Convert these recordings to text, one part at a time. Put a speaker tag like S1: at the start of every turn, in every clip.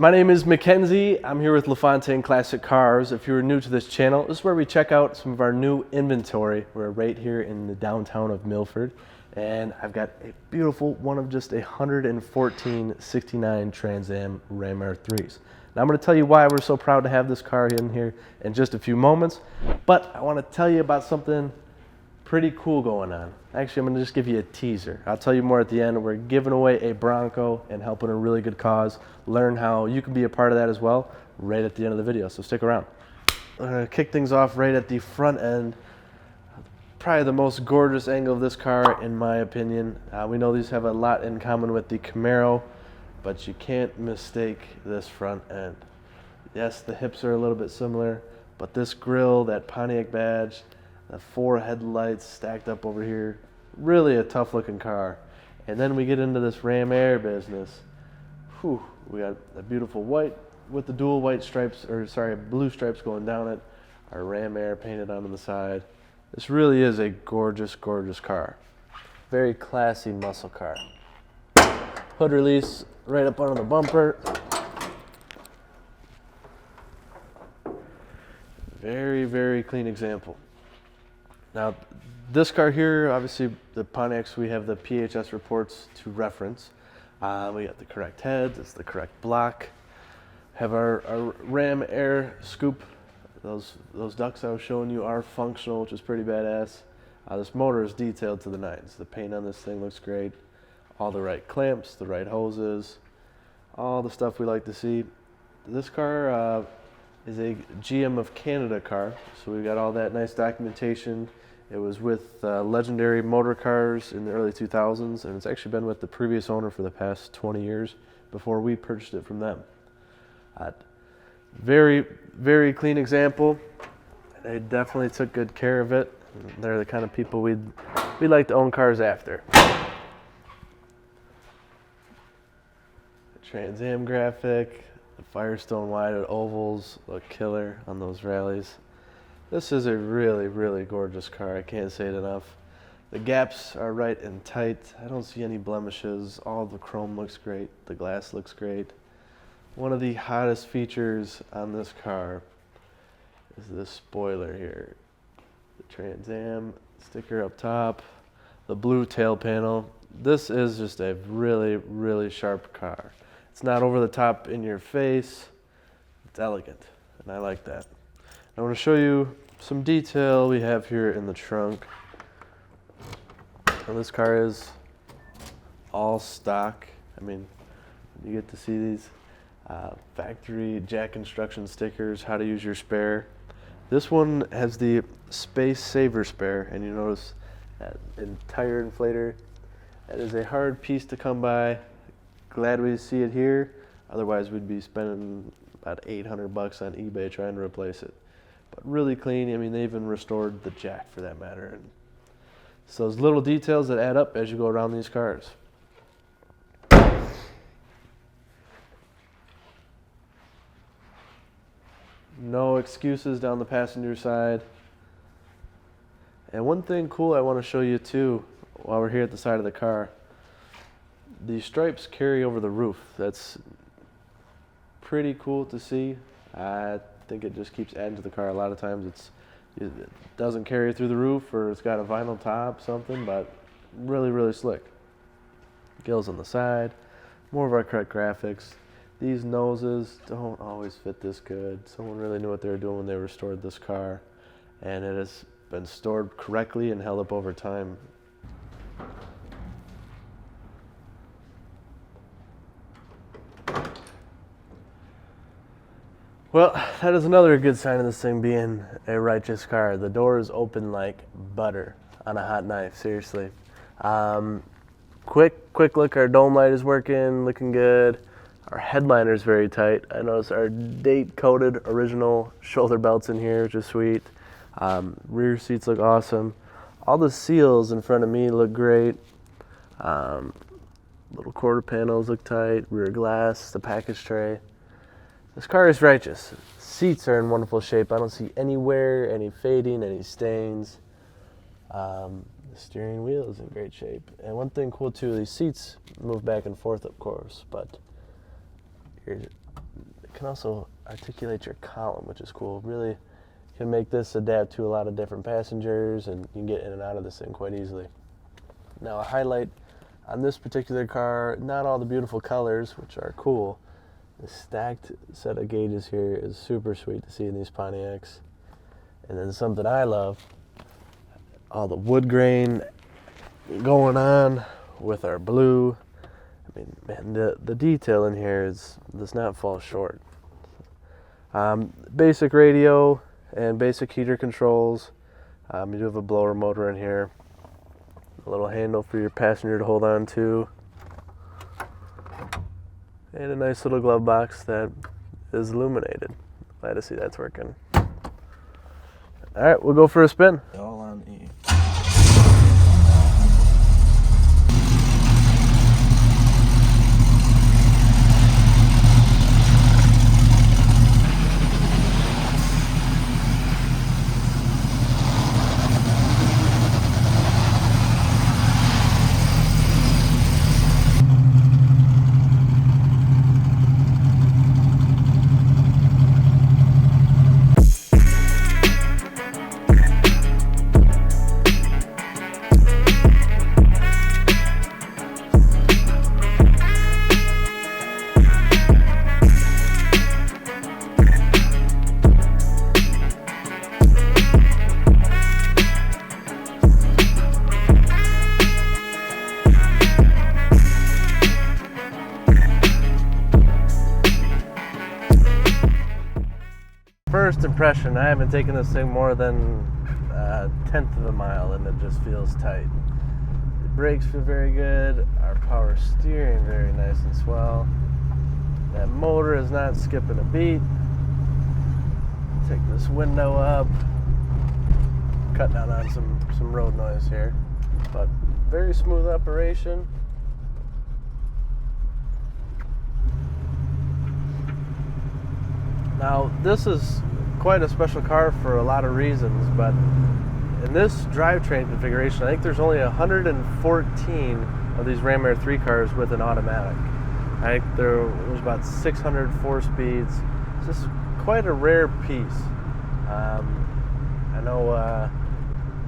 S1: My name is Mackenzie. I'm here with Lafontaine Classic Cars. If you're new to this channel, this is where we check out some of our new inventory. We're right here in the downtown of Milford, and I've got a beautiful one of just 114 69 Trans Am Ram R3s. Now I'm going to tell you why we're so proud to have this car in here in just a few moments, but I want to tell you about something pretty cool going on. Actually, I'm going to just give you a teaser. I'll tell you more at the end. We're giving away a Bronco and helping a really good cause. Learn how you can be a part of that as well right at the end of the video, so stick around. I'm going to kick things off right at the front end. Probably the most gorgeous angle of this car, in my opinion. We know these have a lot in common with the Camaro, but you can't mistake this front end. Yes, the hips are a little bit similar, but this grille, that Pontiac badge, the 4 headlights stacked up over here, really a tough looking car. And then we get into this Ram Air business. Whew, we got a beautiful white with the dual white stripes, or sorry, blue stripes going down it. Our Ram Air painted onto the side. This really is a gorgeous, gorgeous car. Very classy muscle car. Hood release right up under the bumper. Very, very clean example. Now, this car here, obviously the Pontiacs, we have the PHS reports to reference. We got the correct heads, it's the correct block. Have our Ram Air scoop. Those ducts I was showing you are functional, which is pretty badass. This motor is detailed to the nines. The paint on this thing looks great. All the right clamps, the right hoses, all the stuff we like to see. This car is a GM of Canada car, so we got all that nice documentation. It was with Legendary Motor Cars in the early 2000s, and it's actually been with the previous owner for the past 20 years before we purchased it from them. Very, very clean example. They definitely took good care of it. They're the kind of people we'd like to own cars after. The Trans Am graphic, the Firestone wide ovals look killer on those rallies. This is a really, really gorgeous car. I can't say it enough. The gaps are right and tight. I don't see any blemishes. All the chrome looks great. The glass looks great. One of the hottest features on this car is this spoiler here. The Trans Am sticker up top, the blue tail panel. This is just a really, really sharp car. It's not over the top in your face. It's elegant, and I like that. I want to show you some detail we have here in the trunk. Now, this car is all stock. I mean, you get to see these factory jack instruction stickers, how to use your spare. This one has the space saver spare, and you notice that entire inflator. That is a hard piece to come by. Glad we see it here. Otherwise, we'd be spending about $800 on eBay trying to replace it. But really clean. I mean, they even restored the jack for that matter. And so those little details that add up as you go around these cars. No excuses down the passenger side. And one thing cool I want to show you too while we're here at the side of the car. These stripes carry over the roof. That's pretty cool to see. I think it just keeps adding to the car. A lot of times it doesn't carry through the roof, or it's got a vinyl top, something, but really, really slick. Gills on the side, more of our correct graphics. These noses don't always fit this good. Someone really knew what they were doing when they restored this car, and it has been stored correctly and held up over time. Well, that is another good sign of this thing being a righteous car. The door is open like butter on a hot knife, seriously. Quick look, our dome light is working, looking good. Our headliner is very tight. I notice our date-coated original shoulder belts in here, which is sweet. Rear seats look awesome. All the seals in front of me look great. Little quarter panels look tight, rear glass, the package tray. This car is righteous. Seats are in wonderful shape. I don't see any wear, any fading, any stains. The steering wheel is in great shape. And one thing cool too, these seats move back and forth, of course, but you're can also articulate your column, which is cool. Really can make this adapt to a lot of different passengers, and you can get in and out of this thing quite easily. Now, a highlight on this particular car, not all the beautiful colors, which are cool. The stacked set of gauges here is super sweet to see in these Pontiacs. And then something I love, all the wood grain going on with our blue. I mean, man, the detail in here does not fall short. Basic radio and basic heater controls. You do have a blower motor in here. A little handle for your passenger to hold on to. And a nice little glove box that is illuminated. Glad to see that's working. All right, we'll go for a spin. All on E. First impression, I haven't taken this thing more than a tenth of a mile and it just feels tight. The brakes feel very good, our power steering very nice and swell. That motor is not skipping a beat. Take this window up, cut down on some road noise here, but very smooth operation. Now, this is quite a special car for a lot of reasons, but in this drivetrain configuration, I think there's only 114 of these Ram Air 3 cars with an automatic. I think there's about 600 4-speeds. It's just quite a rare piece. I know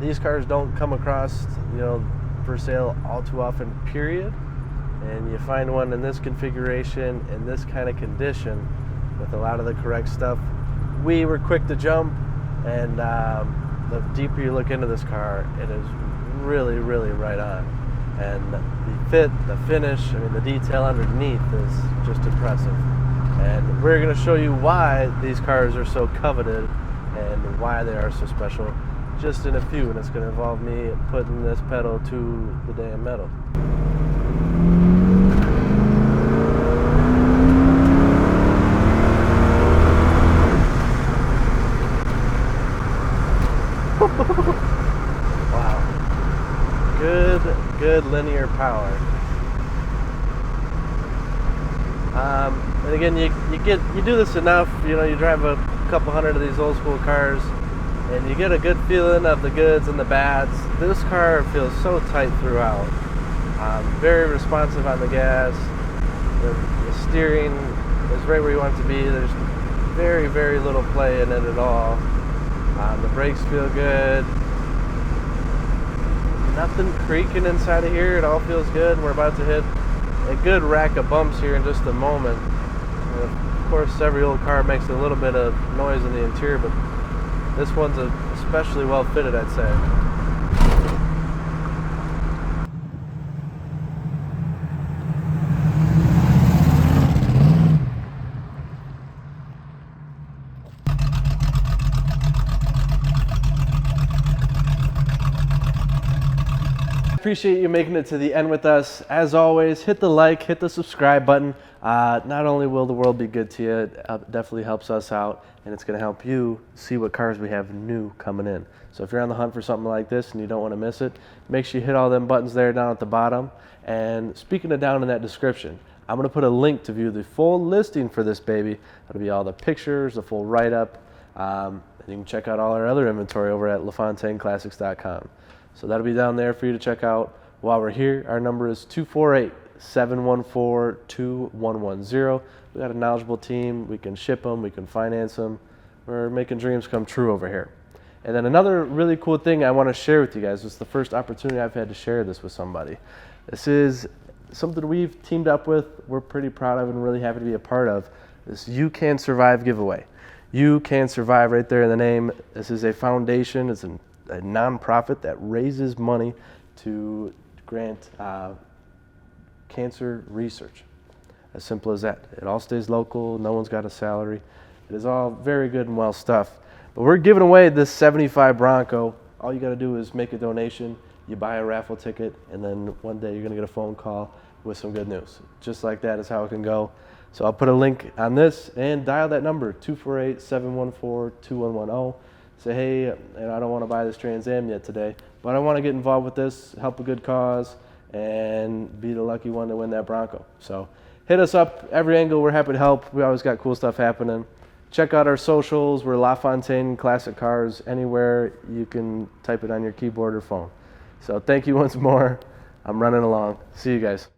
S1: these cars don't come across, for sale all too often, period. And you find one in this configuration, in this kind of condition, with a lot of the correct stuff. We were quick to jump, and the deeper you look into this car, it is really, really right on. And the fit, the finish, I mean, the detail underneath is just impressive. And we're going to show you why these cars are so coveted and why they are so special just in a few, and it's going to involve me putting this pedal to the damn metal. Wow. Good linear power. And again, you do this enough, you drive a couple hundred of these old school cars and you get a good feeling of the goods and the bads. This car feels so tight throughout. Very responsive on the gas. The steering is right where you want it to be. There's very, very little play in it at all. The brakes feel good. Nothing creaking inside of here. It all feels good. We're about to hit a good rack of bumps here in just a moment. Of course, every old car makes a little bit of noise in the interior, but this one's especially well fitted, I'd say. Appreciate you making it to the end with us. As always, hit the like, hit the subscribe button. Not only will the world be good to you, it definitely helps us out, and it's going to help you see what cars we have new coming in. So if you're on the hunt for something like this and you don't want to miss it, make sure you hit all them buttons there down at the bottom. And speaking of down in that description, I'm going to put a link to view the full listing for this baby. That'll be all the pictures, the full write-up. And you can check out all our other inventory over at LafontaineClassics.com. So that'll be down there for you to check out. While we're here, our number is 888-714-2110. We got a knowledgeable team. We can ship them, we can finance them. We're making dreams come true over here. And then another really cool thing I want to share with you guys. It's the first opportunity I've had to share this with somebody. This is something we've teamed up with, we're pretty proud of and really happy to be a part of. This You Can Survive giveaway. You Can Survive, right there in the name. This is a foundation, it's a nonprofit that raises money to grant cancer research. As simple as that. It all stays local, no one's got a salary. It is all very good and well stuff. But we're giving away this 75 Bronco. All you got to do is make a donation, you buy a raffle ticket, and then one day you're going to get a phone call with some good news. Just like that is how it can go. So I'll put a link on this and dial that number, 248-714-2110. Say, hey, I don't want to buy this Trans Am yet today, but I want to get involved with this, help a good cause, and be the lucky one to win that Bronco. So hit us up, every angle, we're happy to help. We always got cool stuff happening. Check out our socials. We're Lafontaine Classic Cars. Anywhere you can type it on your keyboard or phone. So thank you once more. I'm running along. See you guys.